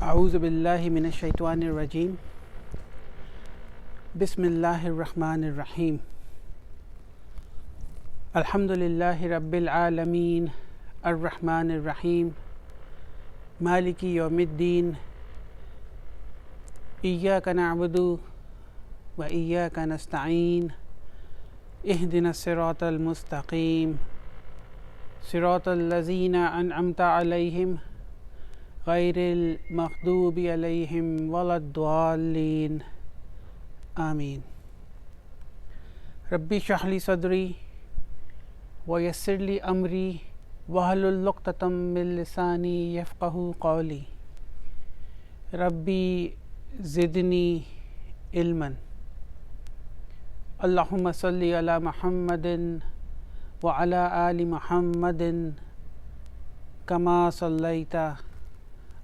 أعوذ بالله من الشيطان الرجيم بسم الله الرحمن الرحيم الحمد لله رب العالمين الرحمن الرحيم مالك يوم الدين إياك نعبد وإياك نستعين اهدنا الصراط المستقيم صراط الذين أنعمت عليهم غير المغضوب عليهم ولا الضالين آمين ربي اشرح لي صدري ويسر لي أمري واحلل عقدة من لساني يفقهوا قولي ربي زدني علما اللهم صل على محمد وعلى آل محمد كما صليت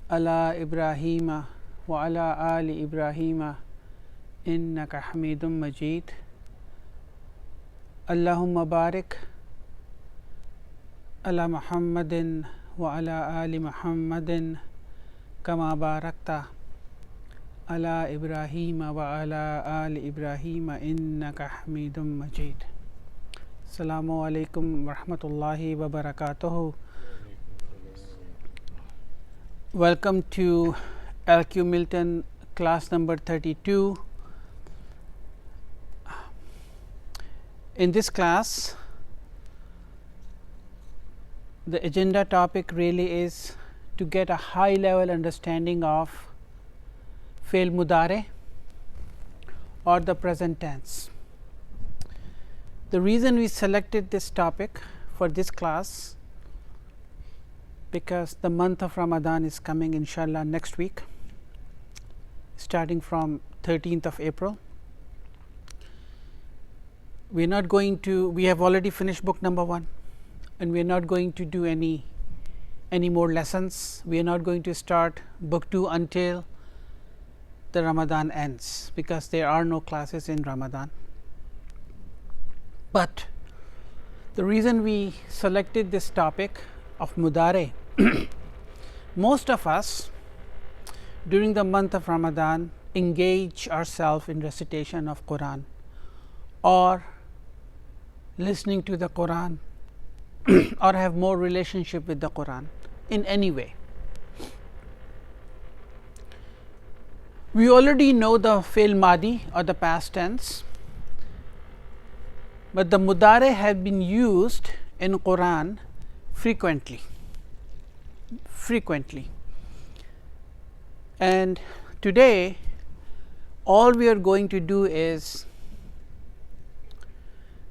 على إبراهيم وعلى آل إبراهيم إنك حميد مجيد اللهم بارك على محمد وعلى آل محمد كما باركت على إبراهيم وعلى آل إبراهيم إنك حميد مجيد السلام عليكم ورحمة الله وبركاته. Welcome to LQ Milton class number 32. In this class, the agenda topic really is to get a high level understanding of Fi'l Mudare or the present tense. The reason we selected this topic for this class because the month of Ramadan is coming inshallah next week, starting from 13th of April. We are not going to, we have already finished book number 1 and we are not going to do any more lessons. We are not going to start book 2 until the Ramadan ends, because there are no classes in Ramadan. But the reason we selected this topic of Mudare, most of us during the month of Ramadan engage ourselves in recitation of Quran or listening to the Quran or have more relationship with the Quran in any way. We already know the Fi'l Madi or the past tense, but the Mudare have been used in Quran frequently. And today all we are going to do is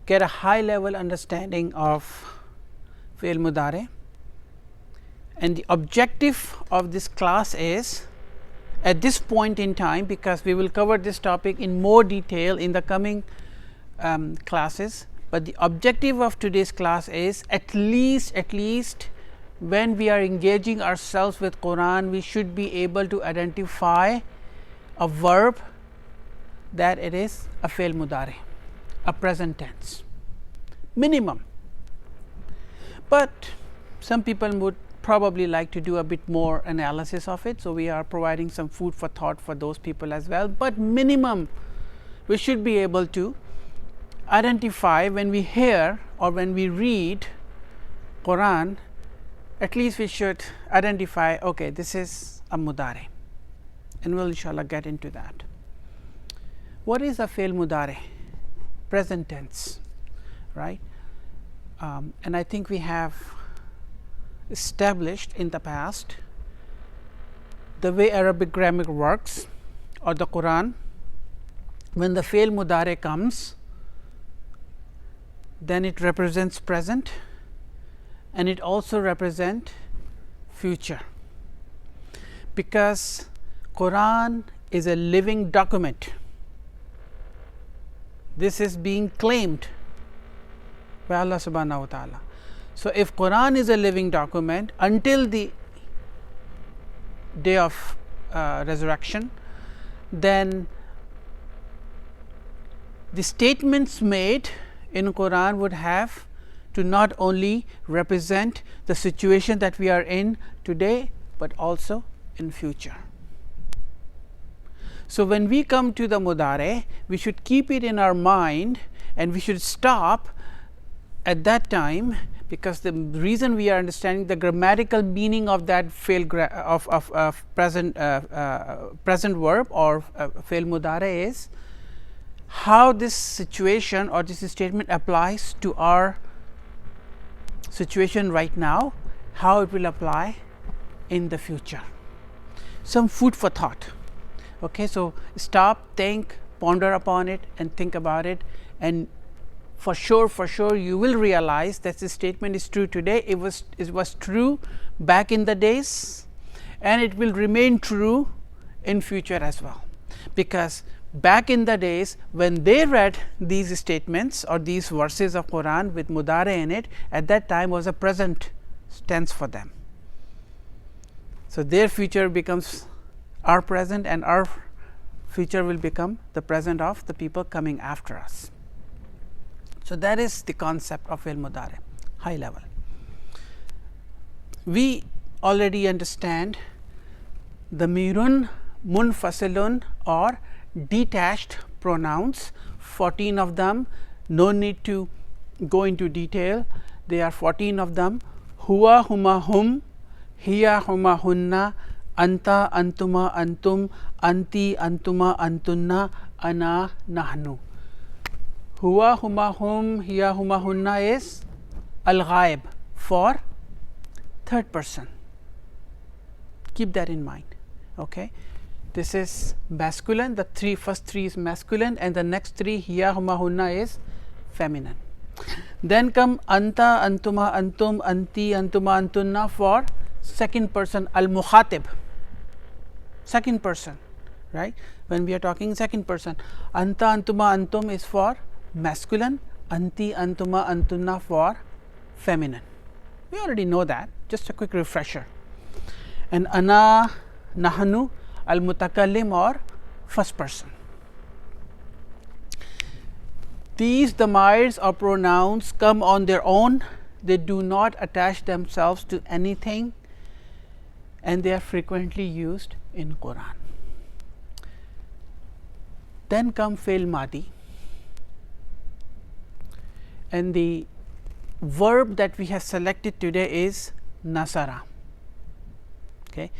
get a high level understanding of Fi'l Mudare, and the objective of this class is, at this point in time, because we will cover this topic in more detail in the coming classes, but the objective of today's class is at least when we are engaging ourselves with Quran, we should be able to identify a verb that it is a Fi'l Mudare, a present tense, minimum. But some people would probably like to do a bit more analysis of it, so we are providing some food for thought for those people as well. But minimum, we should be able to identify when we hear or when we read Quran, at least we should identify, okay, this is a Mudare, and we'll inshallah get into that. What is a Fi'l Mudare? Present tense, right? And I think we have established in the past the way Arabic grammar works or the Quran. When the Fi'l Mudare comes, then it represents present and it also represents future, because Quran is a living document. This is being claimed by Allah subhanahu wa ta'ala. So, if Quran is a living document until the day of resurrection, then the statements made in Quran would have to not only represent the situation that we are in today, but also in future. So, when we come to the mudare, we should keep it in our mind and we should stop at that time, because the reason we are understanding the grammatical meaning of that fail of present present verb or fail mudare is how this situation or this statement applies to our situation right now, how it will apply in the future. Some food for thought. Okay, so stop, think, ponder upon it and think about it, and for sure you will realize that this statement is true today. It was true back in the days, and it will remain true in future as well, because back in the days when they read these statements or these verses of Quran with mudare in it, at that time was a present tense for them. So, their future becomes our present, and our future will become the present of the people coming after us. So, that is the concept of fail mudare, high level. We already understand the mirun, munfasilun or detached pronouns, 14 of them, no need to go into detail. There are 14 of them: huwa, huma, hum, hiya, huma, hunna, anta, antuma, antum, anti, antuma, antunna, ana, nahnu. Huwa, huma, hum, hiya, huma, hunna is al-ghaib for third person. Keep that in mind. Okay. This is masculine, the first three is masculine, and the next three, hiya, huma, hunna, is feminine. Then come anta, antuma, antum, anti, antuma, antunna for second person, al mukhatib, second person, right? When we are talking second person, anta, antuma, antum is for masculine, anti, antuma, antunna for feminine. We already know that, just a quick refresher. And ana, nahnu, al mutakallim or first person. These damirs or pronouns come on their own, they do not attach themselves to anything, and they are frequently used in Quran. Then come fail madi, and the verb that we have selected today is nasara. Okay.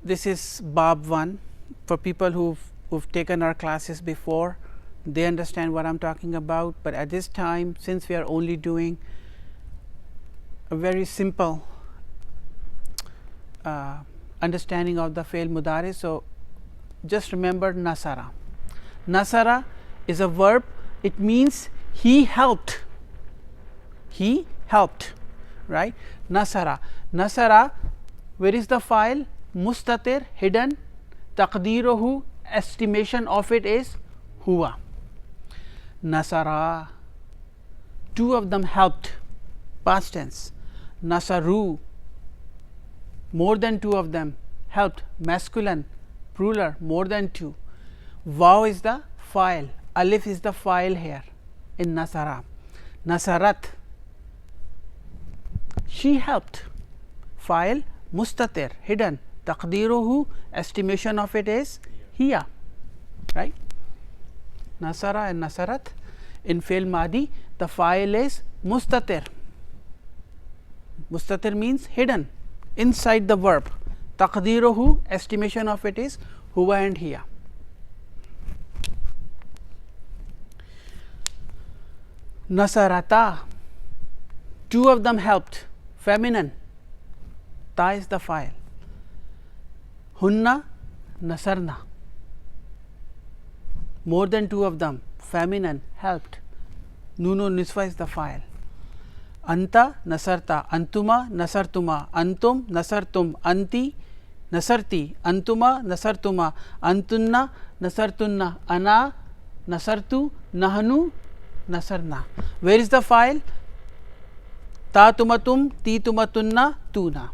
This is Bab 1 for people who've taken our classes before. They understand what I am talking about, but at this time, since we are only doing a very simple understanding of the fail mudare, so just remember nasara. Nasara is a verb, it means he helped, right? Nasara. Nasara, where is the file? Mustatir, hidden, taqdiruhu, estimation of it is huwa. Nasara, two of them helped, past tense. Nasaru, more than two of them helped, masculine, plural, more than two. Waw is the file, alif is the file here in nasara. Nasarat, she helped, file, mustatir, hidden, taqdiruhu, estimation of it is hiya, right? Nasara and nasarat. In fail madi, the file is mustatir. Mustatir means hidden inside the verb. Taqdiruhu, estimation of it is huwa and hiya. Nasarata, two of them helped, feminine, ta is the file. Hunna, nasarna, more than two of them, feminine, helped. Nunu niswa is the file. Anta, nasarta, antuma, nasartuma, antum, nasartum, anti, nasarti, antuma, nasartuma, antunna, nasartunna, ana, nasartu, nahnu, nasarna. Where is the file? Ta tumatum, ti tumatunna, tuna.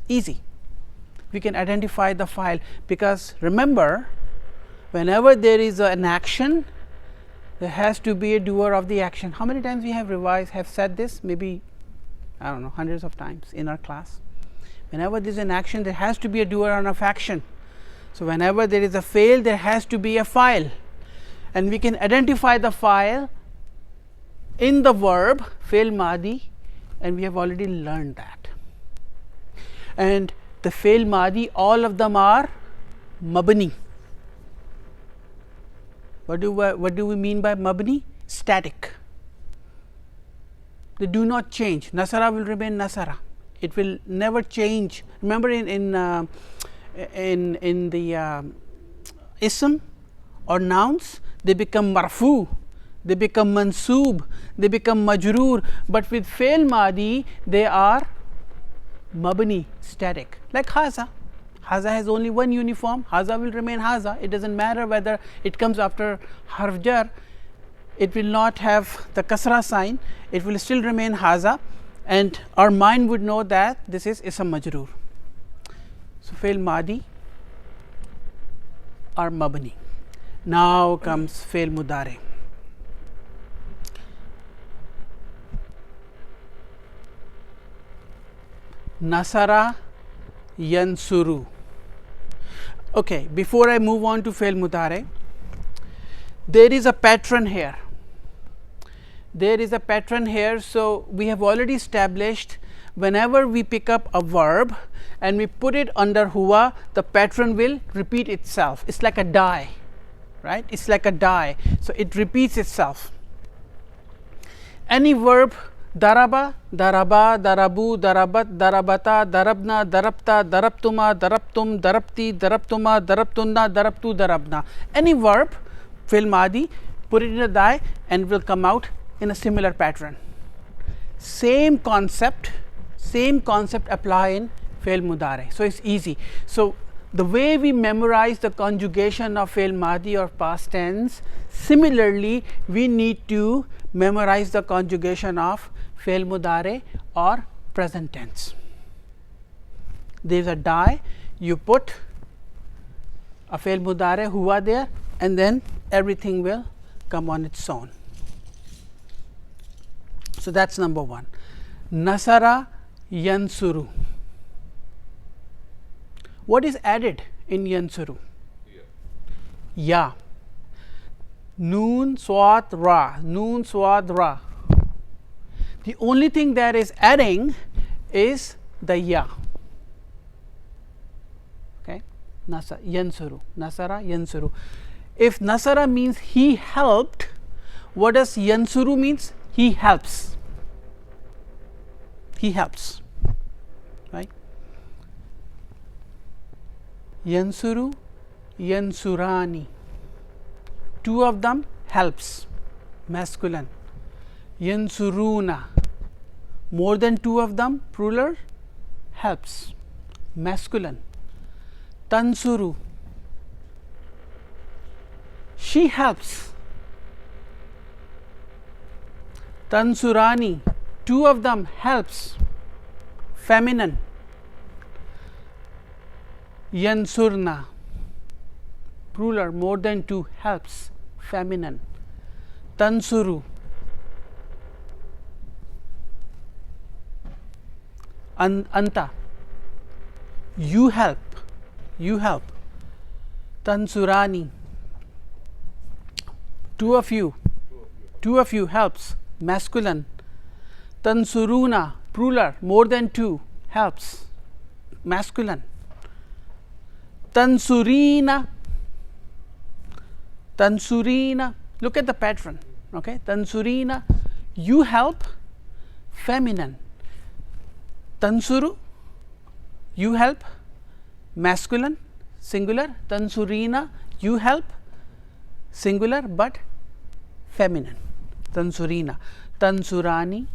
Easy. We can identify the file, because remember, whenever there is an action, there has to be a doer of the action. How many times we have revised, have said this? Maybe, I don't know, hundreds of times in our class. Whenever there is an action, there has to be a doer and of action. So, whenever there is a fail, there has to be a file, and we can identify the file in the verb fail madi, and we have already learned that. And the fail madi, all of them are mabni. What do we mean by mabni? Static. They do not change. Nasara will remain nasara. It will never change. Remember, in the ism or nouns, they become marfu, they become mansoob, they become majroor, but with fail madi they are mabni, static, like haza. Haza has only one uniform, haza will remain haza. It does not matter whether it comes after harf jar, it will not have the kasra sign, it will still remain haza, and our mind would know that this is ism majroor. So, fail madi are mabni. Now comes fail mudare. Nasara yansuru. Okay, before I move on to fail mudare, there is a pattern here. There is a pattern here. So, we have already established whenever we pick up a verb and we put it under huwa, the pattern will repeat itself. It is like a die, right? It is like a die. So, it repeats itself. Any verb, daraba, daraba, darabu, darabat, darabata, darabna, darabta, darabtuma, darabtum, darabti, darabtuma, darabtunna, darabtu, darabna. Any verb, fail madi, put it in a die and will come out in a similar pattern. Same concept apply in fail mudare. So, it is easy. So, the way we memorize the conjugation of fail madi or past tense, similarly we need to memorize the conjugation of fail mudare or present tense. There is a die, you put a fail mudare huwa there, and then everything will come on its own. So, that is number 1. Nasara yansuru. What is added in yansuru? Ya. Noon swat ra, noon swat ra. The only thing that is adding is the ya. Okay, yansuru, nasara yansuru. If nasara means he helped, what does yansuru means? He helps. He helps, right? Yansuru, yansurani. Two of them helps, masculine. Yansuruna, more than two of them, plural, helps, masculine. Tansuru, she helps. Tansurani, two of them helps, feminine. Yansurna, plural, more than two, helps, feminine. Tansuru, anta, you help, you help. Tansurani, two of you helps, masculine. Tansuruna, plural, more than two, helps, masculine. Tansurina, tansurina, look at the pattern, okay? Tansurina, you help, feminine. Tansuru, you help, masculine, singular. Tansurina, you help, singular but feminine. Tansurina. Tansurani,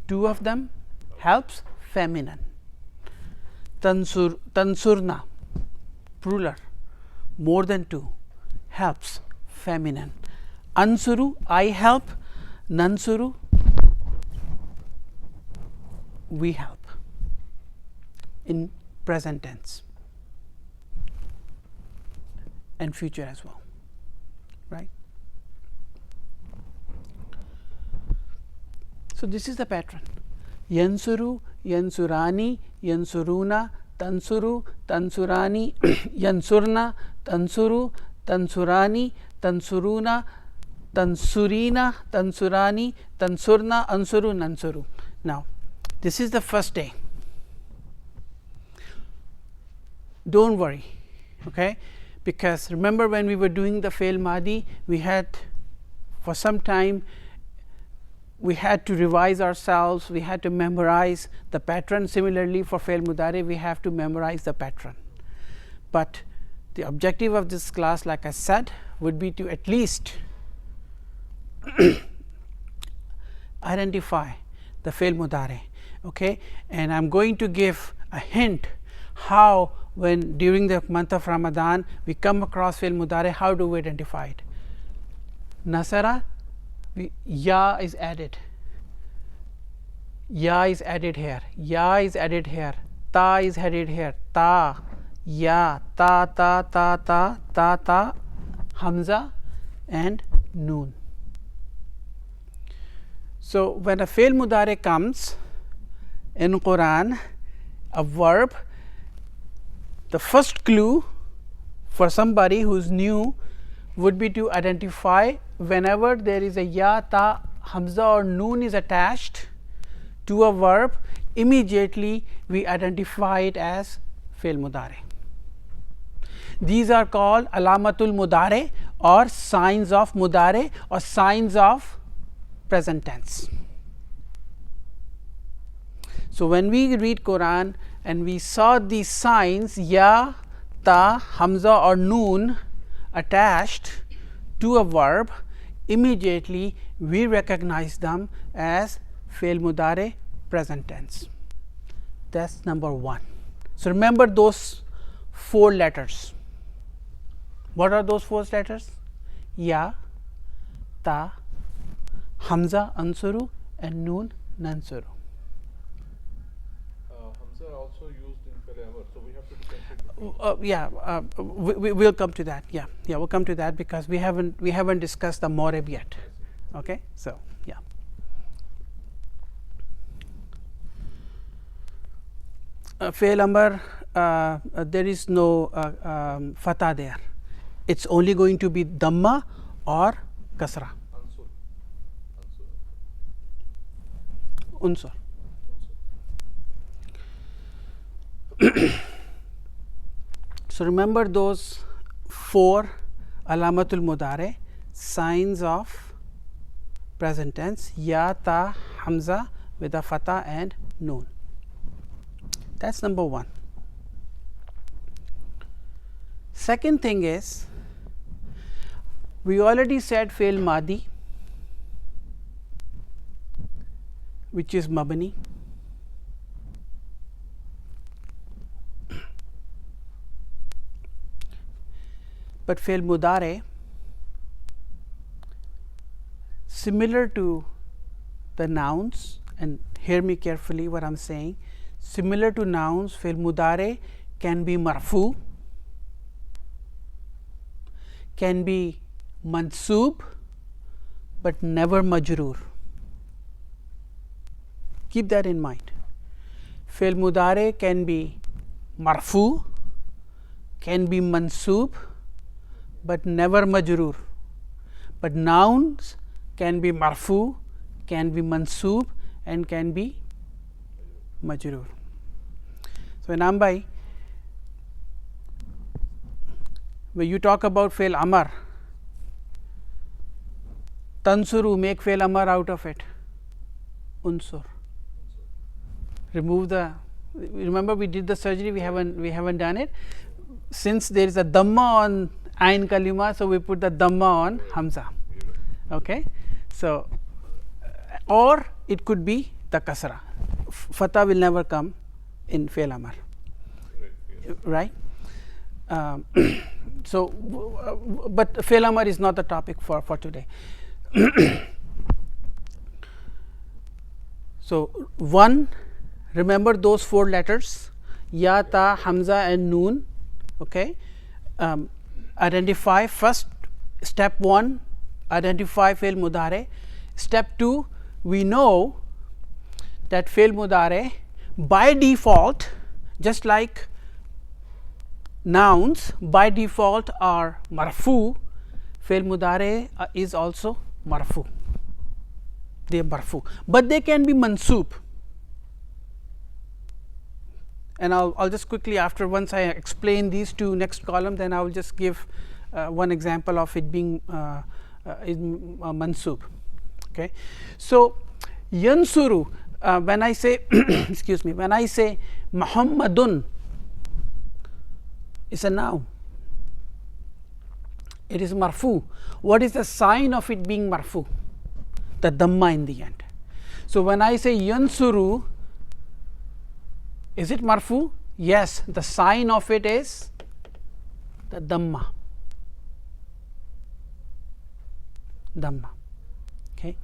two of them helps, feminine. Tansurna, plural, more than two, helps, feminine. Ansuru, I help. Nansuru, we help, in present tense and future as well, right. So, this is the pattern: yansuru, yansurani, yansuruna, tansuru, tansurani, yansurna, tansuru, tansurani, tansuruna, tansurina, tansurani, tansurna, ansuru, nansuru. Now, this is the first day. Don't worry, okay? Because remember when we were doing the fail Madi, we had for some time we had to revise ourselves, we had to memorize the pattern. Similarly, for fail Mudare, we have to memorize the pattern. But the objective of this class, like I said, would be to at least identify the fail Mudare, okay? And I am going to give a hint how, when during the month of Ramadan we come across fail Mudare, how do we identify it? Nasara, ya is added, ya is added here, ya is added here, ta is added here, ta, ya, ta, ta, ta, ta, ta, ta, hamza and noon. So, when a fail Mudare comes in Quran, a verb, the first clue for somebody who is new would be to identify whenever there is a ya, ta, hamza or noon is attached to a verb, immediately we identify it as fail Mudare. These are called alamatul Mudare or signs of Mudare or signs of present tense. So, when we read Quran and we saw these signs ya, ta, hamza or noon attached to a verb, immediately we recognize them as fail Mudare present tense. That is number 1. So, remember those 4 letters. What are those 4 letters? Ya, ta, hamza, ansuru and noon, nansuru. Also used in fail Amar, so we have to differentiate. We will come to that. Yeah, we'll come to that because we haven't discussed the Morib yet. Okay, so yeah. Fail Amar, there is no fatah there. It's only going to be Dhamma or Kasra. Unsur. So, remember those 4 alamatul Mudare, signs of present tense, ya, ta, hamza with a fatah and noon. That is number 1. Second thing is, we already said fail Madi, which is Mabni. But fail Mudare, similar to the nouns, and hear me carefully what I am saying, similar to nouns, fail Mudare can be marfu, can be mansoob, but never majroor. Keep that in mind. Fail Mudare can be marfu, can be mansoob, but never majroor. But nouns can be marfu, can be mansoob and can be majroor. So, in Ambai, when you talk about fail Amar, tansuru, make fail Amar out of it, unsur. Remove the, remember we did the surgery, we haven't done it. Since there is a Dhamma on Ain Kalima, so we put the Dhamma on Hamza. Okay. So, or it could be the Kasra. Fatah will never come in fail Amar. Right? So, but fail Amar is not the topic for today. So, 1, remember those 4 letters, ya, ta, hamza and noon. Okay. Identify first, step 1, identify fail Mudare. Step 2, we know that fail Mudare by default, just like nouns by default are marfu, fi'l mudare is also marfu. They are marfu, but they can be mansub. And I'll just quickly, after once I explain these two next column, then I will just give one example of it being mansub. Okay. So yansuru, when I say excuse me, when I say Muhammadun, is a noun, it is marfu. What is the sign of it being marfu? The dhamma in the end. So when I say yansuru, is it marfu? Yes, the sign of it is the dhamma. Dhamma. Okay.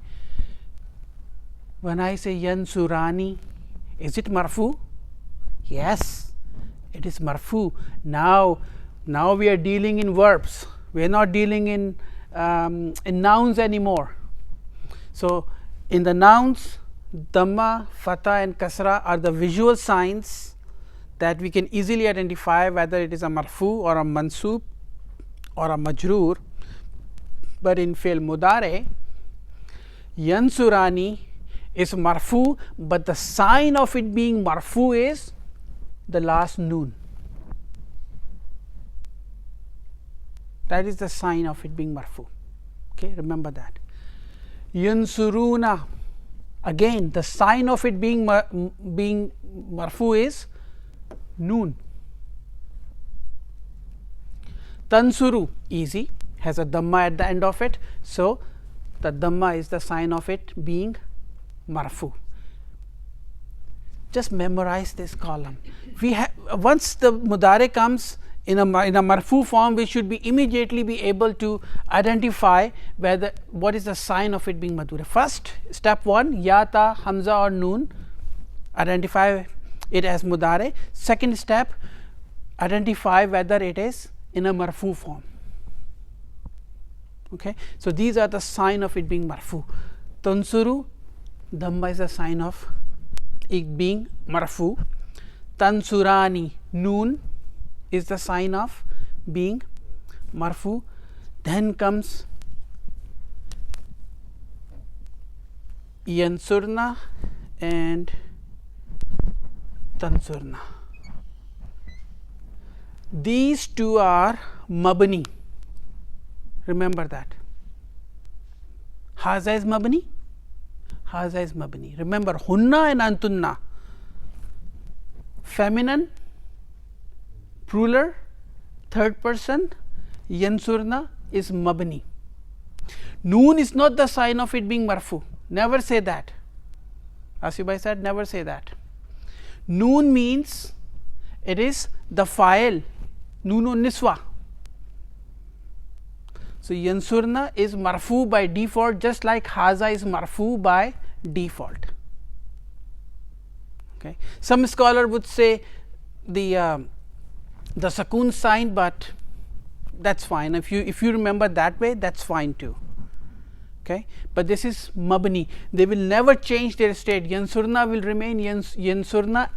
When I say yansurani, is it marfu? Yes, it is marfu. Now we are dealing in verbs. We are not dealing in nouns anymore. So in the nouns, dhamma, fatha and kasra are the visual signs that we can easily identify whether it is a marfu or a mansub or a majroor. But in fi'l mudare, yansurani is marfu, but the sign of it being marfu is the last noon. That is the sign of it being marfu. Okay, remember that. Yansuruna, again the sign of it being marfu is noon. Tansuru, easy, has a dhamma at the end of it, so the dhamma is the sign of it being marfu. Just memorize this column. We have, once the mudare comes in a marfu form, we should be immediately be able to identify whether what is the sign of it being madhura. First, step 1, ya, ta, hamza or noon, identify it as mudare. Second step, identify whether it is in a marfu form. Okay, so these are the sign of it being marfu. Tansuru, dhamma is a sign of it being marfu. Tansurani, noon is the sign of being marfu. Then comes yansurna and tansurna. These two are mabni. Remember that. Haza is mabni. Haza is mabni. Remember, hunna and antunna, feminine, plural, third person, yansurna is mabni. Noon is not the sign of it being marfu. Never say that. Asibhai said, never say that. Noon means it is the fa'il, noonun niswa. So yansurna is marfu by default, just like haza is marfu by default. Okay. Some scholar would say the sakun sign, but that's fine. If you remember that way, that's fine too. Okay. But this is mabni. They will never change their state. Yansurna will remain yansurna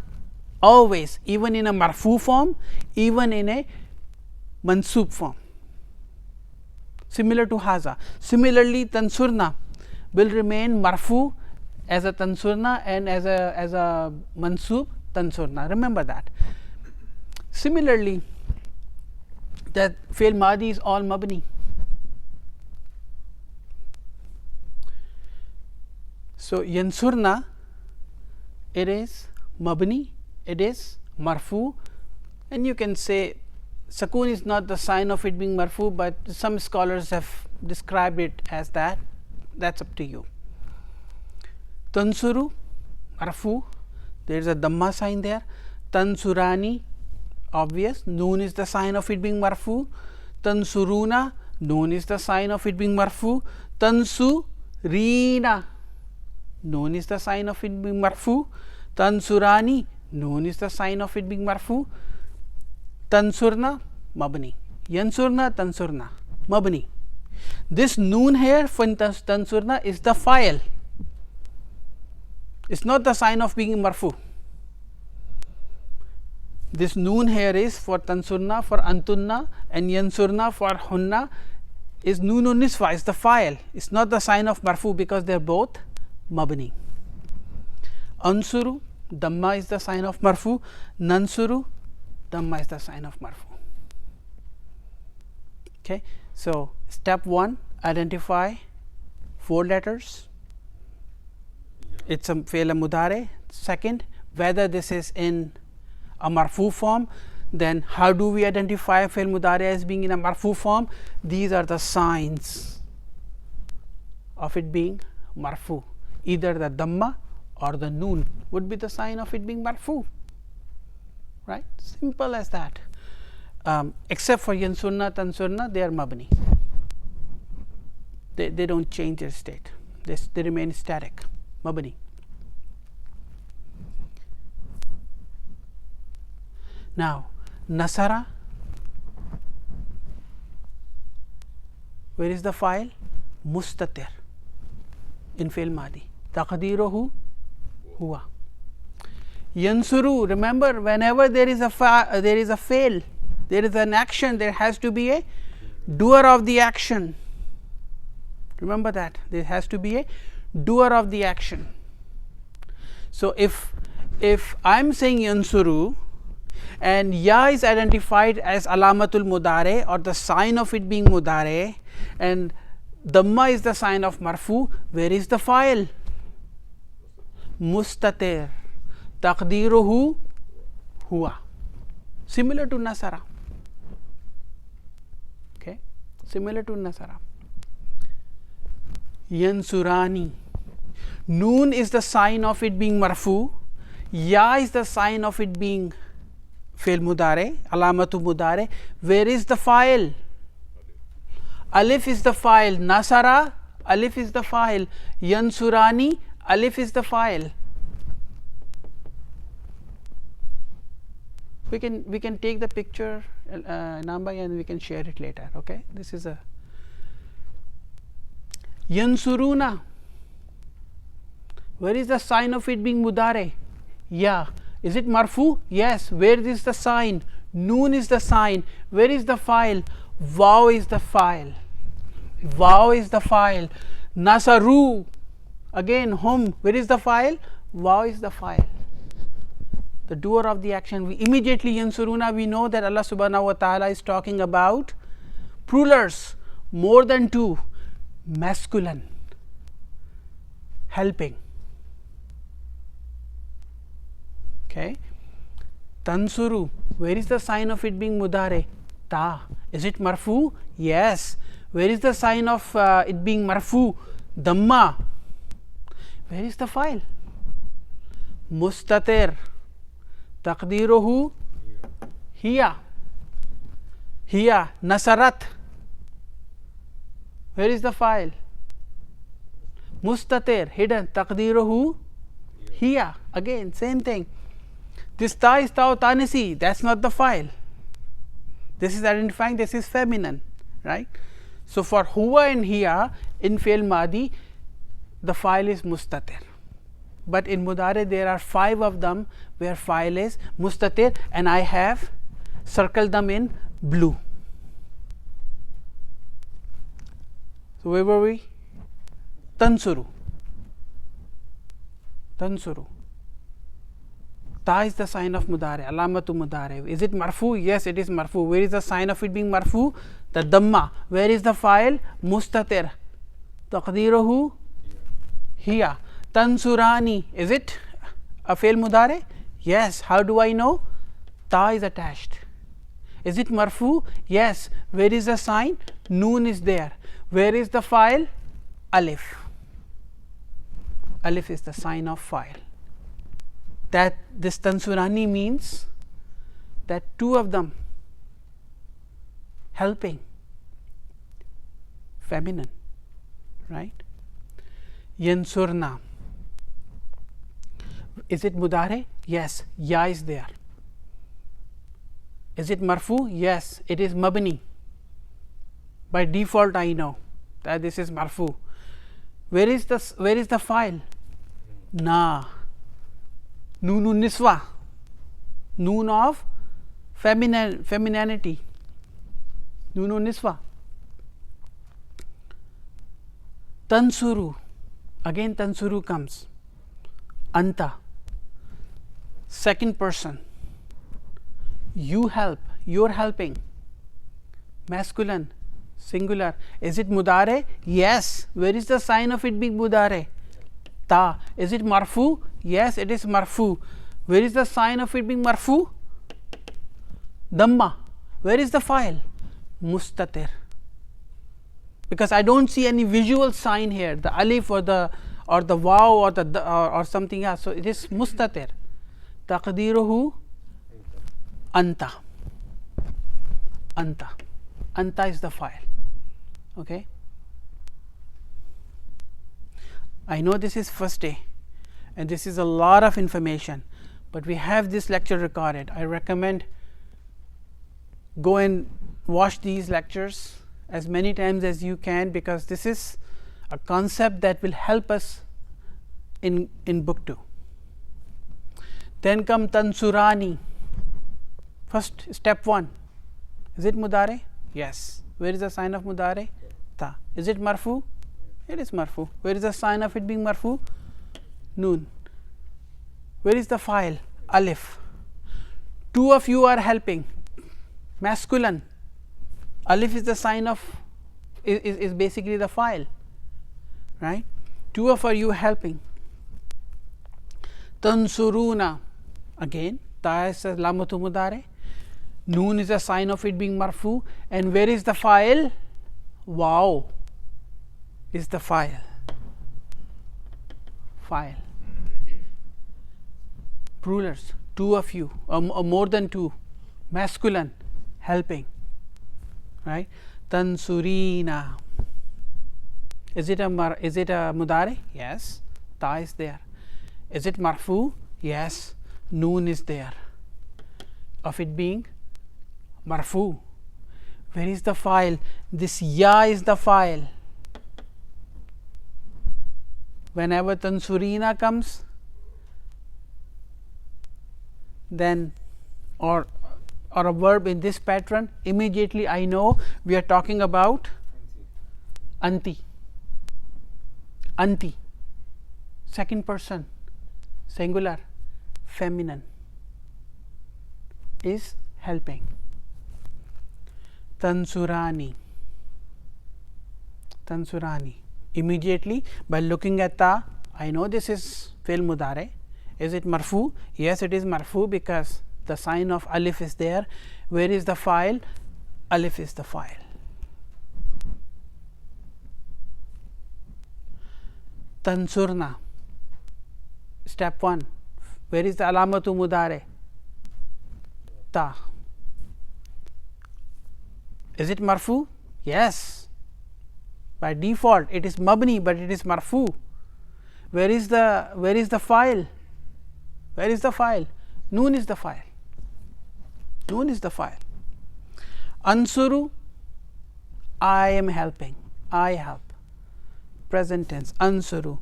always, even in a marfu form, even in a mansub form. Similar to haza. Similarly, tansurna will remain marfu as a tansurna and as a mansub tansurna. Remember that. Similarly, that fi'l madi is all mabni. So yansurna, it is mabni, it is marfu, and you can say sakun is not the sign of it being marfu, but some scholars have described it as that. That's up to you. Tansuru, marfu, there is a dhamma sign there. Tansurani, obvious, noon is the sign of it being marfu. Tansuruna, noon is the sign of it being marfu. Tansurina, noon is the sign of it being marfu. Tansurani, noon is the sign of it being marfu. Tansurna, mabni. Yansurna, tansurna, mabni. This noon here for tansurna is the fa'il. It's not the sign of being marfu. This noon here is for tansurna, for antunna, and yansurna for hunna is noonun niswa, is the file. It's not the sign of marfu because they are both mabni. Ansuru, damma is the sign of marfu. Nansuru, damma is the sign of marfu. Okay. So, step 1, identify 4 letters. It's a fi'l mudare. Second, whether this is in a marfu form, then how do we identify fi'l mudare as being in a marfu form? These are the signs of it being marfu. Either the damma or the noon would be the sign of it being marfu, right? Simple as that. Except for yansurna, tansurna, they are mabni. They don't change their state. They remain static, mabni. Now, nasara, where is the file? Mustatir in fi'l madi. Taqdiruhu huwa. Yansuru, remember, whenever there is a fail, there is an action, there has to be a doer of the action. Remember that there has to be a doer of the action. So, if I am saying yansuru and ya is identified as alamatul mudare or the sign of it being mudare, and damma is the sign of marfu, where is the file? Mustatir. Taqdiruhu huwa. Similar to nasara. Okay, similar to nasara. Yansurani. Noon is the sign of it being marfu. Ya is the sign of it being fi'l mudare, alamatu mudare. Where is the file? Alif is the file. Nasara, alif is the file. Yansurani, alif is the file. We can take the picture, Nambai, and we can share it later. Okay, this is a yansuruna. Where is the sign of it being mudare? Yeah. Is it marfu? Yes. Where is the sign? Noon is the sign. Where is the file? Waw is the file. Waw is the file. Nasaru, again hum. Where is the file? Waw is the file. The doer of the action. We immediately yansuruna, we know that Allah subhanahu wa ta'ala is talking about plurals, more than 2, masculine, helping. Okay. Tansuru, where is the sign of it being mudare? Ta. Is it marfu? Yes. Where is the sign of it being marfu? Damma. Where is the file? Mustatir. Taqdiruhu hiya. Hiya. Nasarat. Where is the file? Mustatir, hidden. Taqdiruhu hiya. Again, same thing. This ta is tau tanisi, that's not the file. This is identifying this is feminine, right? So, for huwa and hiya in fi'l madi, the file is mustatir. But in mudare there are 5 of them where file is mustatir, and I have circled them in blue. So, where were we? Tansuru. Tansuru. Ta is the sign of mudare, alamatu mudare. Is it marfu? Yes, it is marfu. Where is the sign of it being marfu? The damma. Where is the file? Mustatir. Taqdiruhu hiya. Tansurani. Is it a fi'l mudare? Yes. How do I know? Ta is attached. Is it marfu? Yes. Where is the sign? Noon is there. Where is the file? Alif. Alif is the sign of file. That this tansurani means that 2 of them helping, feminine, right? Yansurna. Is it mudare? Yes. Ya is there. Is it marfu? Yes. It is mabni. By default, I know that this is marfu. Where is the file? Na. Noonun niswa. Noon of femininity, Nunu Niswa. Tansuru, again Tansuru comes, Anta, second person, you help, you are helping, masculine, singular. Is it mudare? Yes. Where is the sign of it being mudare? Ta. Is it marfu? Yes, it is marfu. Where is the sign of it being marfu? Dhamma. Where is the file? Mustatir. Because I don't see any visual sign here, the alif or the waw or the or something else. So it is mustatir. Taqdiruhu anta. Anta. Anta is the file. Okay. I know this is first day and this is a lot of information, but we have this lecture recorded. I recommend go and watch these lectures as many times as you can, because this is a concept that will help us in book 2. Then come Tansurani. First, step 1. Is it mudare? Yes. Where is the sign of mudare? Ta. Is it marfu? It is marfu. Where is the sign of it being marfu? Noon. Where is the file? Alif. Two of you are helping. Masculine. Alif is the sign of, is basically the file, right? Two of you helping. Tansuruna, again, ta is a lamatu mudare. Noon is a sign of it being marfu. And where is the file? Wow is the file. File. Plurals, two of you, or more than two, masculine, helping, right? Tansurina. Is it a mudare? Yes. Ta is there. Is it marfu? Yes. Noon is there. Of it being marfu. Where is the file? This ya is the file. Whenever Tansurina comes, then or a verb in this pattern, immediately I know we are talking about anti. Anti, second person, singular, feminine, is helping. Tansurani. Tansurani. Immediately by looking at ta, I know this is fi'l mudare. Is it marfu? Yes, it is marfu because the sign of alif is there. Where is the file? Alif is the file. Tansurna. Step 1. Where is the alamatu mudare? Ta. Is it marfu? Yes. By default it is mabni, but it is marfu. Where is the file? Where is the file? Noon is the file. Noon is the file. Ansuru, I am helping. I help. Present tense. Ansuru.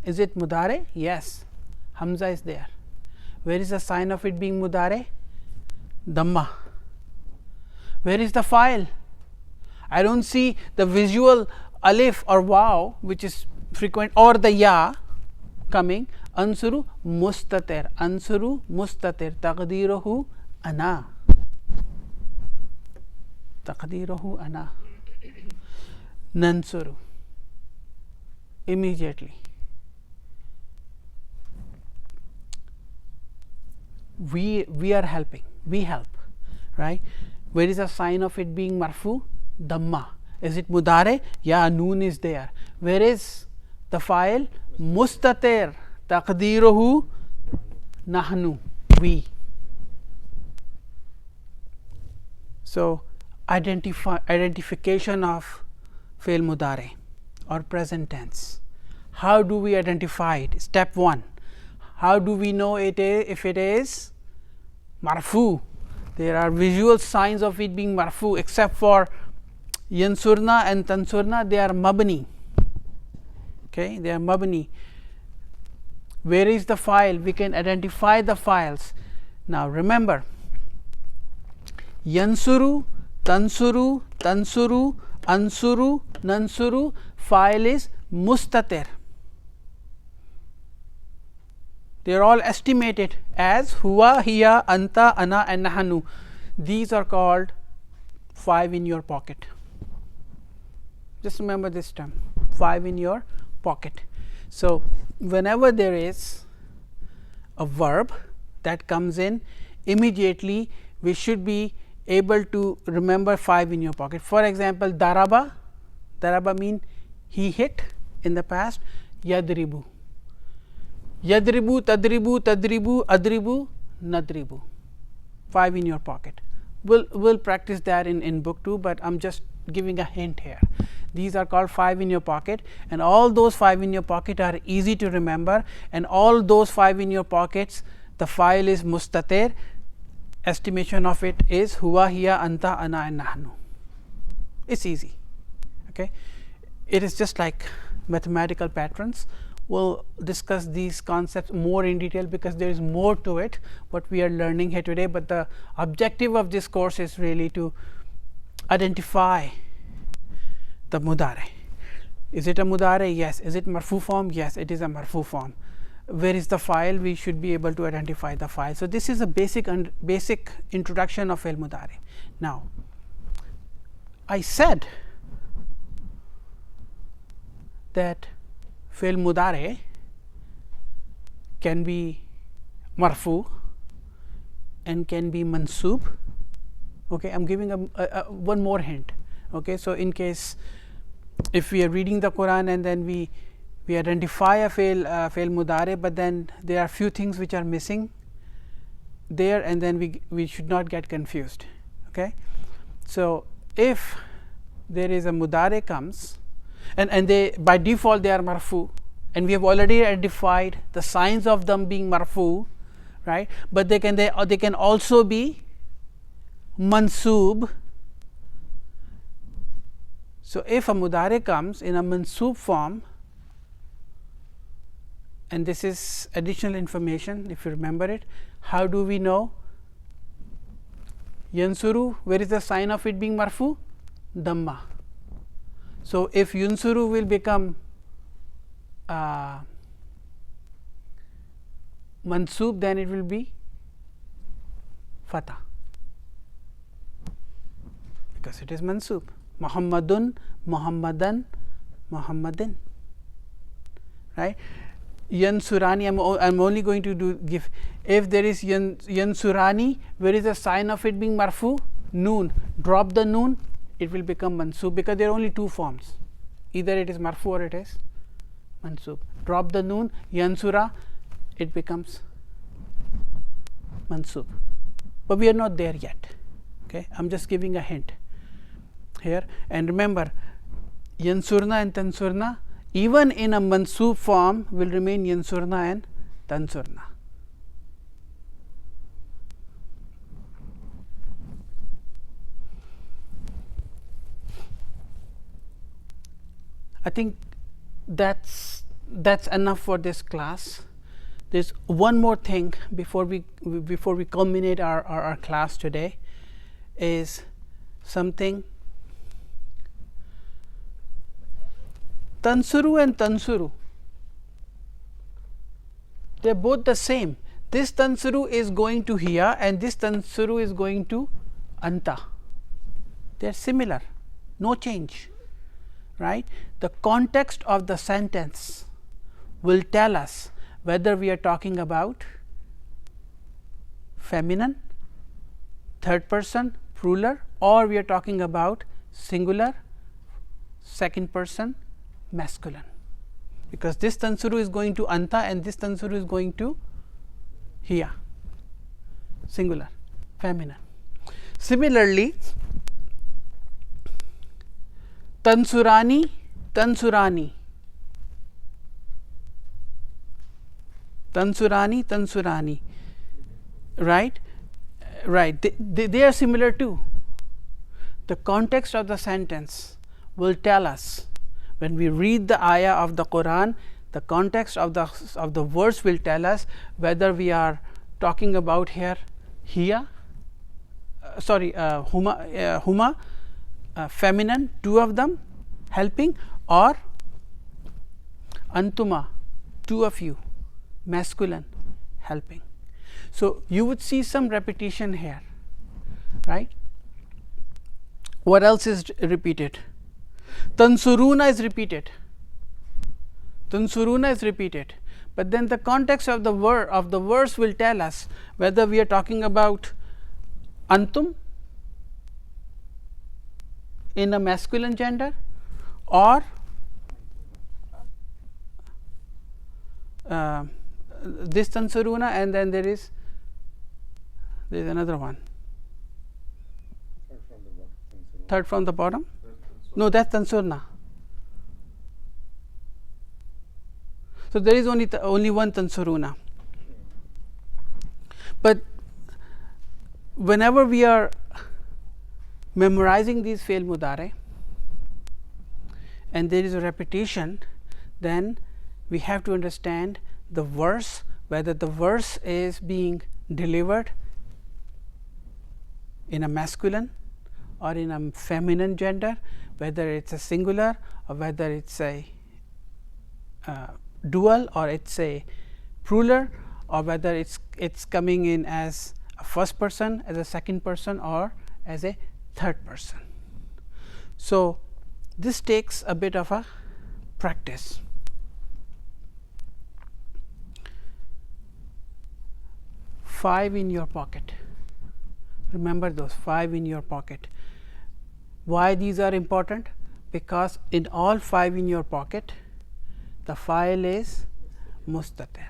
Is it mudare? Yes. Hamza is there. Where is the sign of it being mudare? Dhamma. Where is the file? I don't see the visual alif or waw, which is frequent, or the ya coming. Ansuru mustatir. Ansuru mustatir. Taqdiruhu ana. Taqdiruhu ana. Nansuru. Immediately. We are helping. We help. Right? Where is the sign of it being marfu? Dhamma. Is it mudare? Yeah, noon is there. Where is the file? Mustatir. Taqdiruhu nahnu. We. So identification of fi'l mudare or present tense. How do we identify it? Step 1. How do we know if it is marfu? There are visual signs of it being marfu, except for yansurna and tansurna, they are mabni. Okay, they are mabni. Where is the file? We can identify the files. Now remember, Yansuru, tansuru, tansuru, ansuru, nansuru. File is mustatir. They are all estimated as huwa, hiya, anta, ana and nahanu. These are called 5 in your pocket. Just remember this term, 5 in your pocket. So, whenever there is a verb that comes in, immediately we should be able to remember 5 in your pocket. For example, daraba, daraba mean he hit in the past. Yadribu, yadribu, tadribu, tadribu, adribu, nadribu. 5 in your pocket. We'll practice that in book 2, but I'm just giving a hint here. These are called 5 in your pocket, and all those 5 in your pocket are easy to remember, and all those 5 in your pockets, the file is mustatir. Estimation of it is huwa, hiya, anta, ana and nahnu. It's easy. Okay, it is just like mathematical patterns. We'll discuss these concepts more in detail because there is more to it what we are learning here today, but the objective of this course is really to identify the mudare. Is it a mudare? Yes. Is it marfu form? Yes, it is a marfu form. Where is the file? We should be able to identify the file. So, this is a basic introduction of fi'l mudare. Now, I said that fi'l mudare can be marfu and can be mansub. Okay, I am giving one more hint. Okay, so, in case if we are reading the Quran and then we identify a fi'l mudare, but then there are few things which are missing there, and then we should not get confused. Okay. So, if there is a mudare comes and they by default they are marfu, and we have already identified the signs of them being marfu, right, but they can also be mansub. So, if a mudare comes in a mansub form, and this is additional information if you remember it, how do we know? Yansuru, where is the sign of it being marfu? Dhamma. So, if yunsuru will become mansub, then it will be fatah because it is mansub. Muhammadun, Muhammadan, Muhammadin, right. Yansurani, I'm only going to give, if there is yansurani, where is the sign of it being marfu? Noon. Drop the noon, it will become mansub because there are only 2 forms, either it is marfu or it is mansub. Drop the noon, yansura, it becomes mansub, but we are not there yet. Okay, I'm just giving a hint here. And remember, yansurna and tansurna even in a mansub form will remain yansurna and tansurna. I think that's enough for this class. There's one more thing before we culminate our class today, is something. Tansuru and tansuru, they are both the same. This tansuru is going to hiya and this tansuru is going to anta. They are similar, no change, right. The context of the sentence will tell us whether we are talking about feminine, third person, plural, or we are talking about singular, second person, masculine, because this tansuru is going to anta and this tansuru is going to hiya, singular, feminine. Similarly, tansurani, tansurani, tansurani, tansurani, right, they are similar too. The context of the sentence will tell us. When we read the ayah of the Quran, the context of the verse will tell us whether we are talking about here hiya, huma, feminine, two of them helping, or antuma, two of you, masculine, helping. So, you would see some repetition here, right. What else is repeated? Tansuruna is repeated. Tansuruna is repeated, but then the context of the verse will tell us whether we are talking about antum in a masculine gender, or this tansuruna, and then there is another one. Third from the bottom. No, that's tansurna. So, there is only one tansuruna. But whenever we are memorizing these fi'l mudare and there is a repetition, then we have to understand the verse, whether the verse is being delivered in a masculine or in a feminine gender, whether it is a singular or whether it is a dual, or it is a plural, or whether it's coming in as a first person, as a second person, or as a third person. So, this takes a bit of a practice. Five in your pocket. Remember those 5 in your pocket. Why these are important? Because in all 5 in your pocket, the file is mustatir.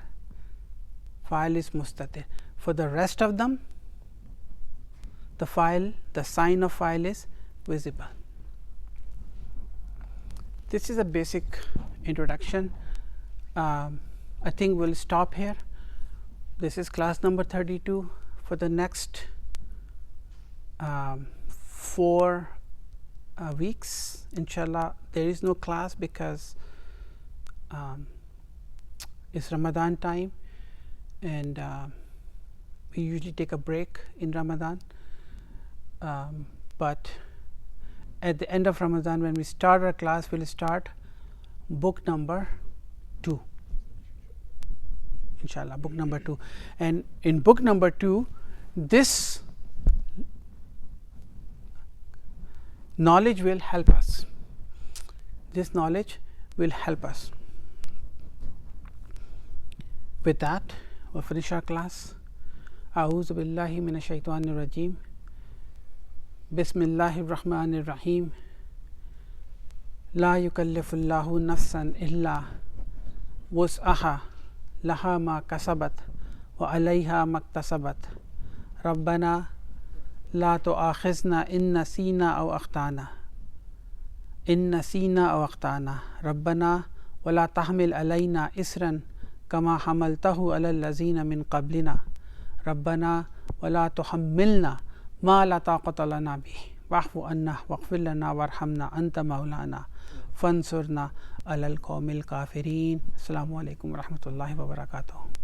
File is mustatir. For the rest of them, the sign of file is visible. This is a basic introduction. I think we will stop here. This is class number 32. For the next 4 weeks, inshallah, there is no class because it's Ramadan time, and we usually take a break in Ramadan. But at the end of Ramadan, when we start our class, we will start book number 2, inshallah, book number 2. And in book number 2, this knowledge will help us. This knowledge will help us. With that, we finish our class. A'udhu billahi minash shaitanir rajim. Bismillahir rahmanir rahim. La yukallifullahu nafsan illa wus'aha laha ma kasabat wa alayha maktasabat. Rabbana la tu'akhizna in nasina aw akhtana. In nasina aw akhtana. Rabbana wa la tahmil alayna isran kama hamaltahu ala allazina min qablina. Rabbana wa la tuhammilna ma la taqata lana bih. Wa'fu anna waghfir lana warhamna anta maulana fansurna alal qawmil kafirin. Assalamu alaikum wa rahmatullahi wa barakatuh.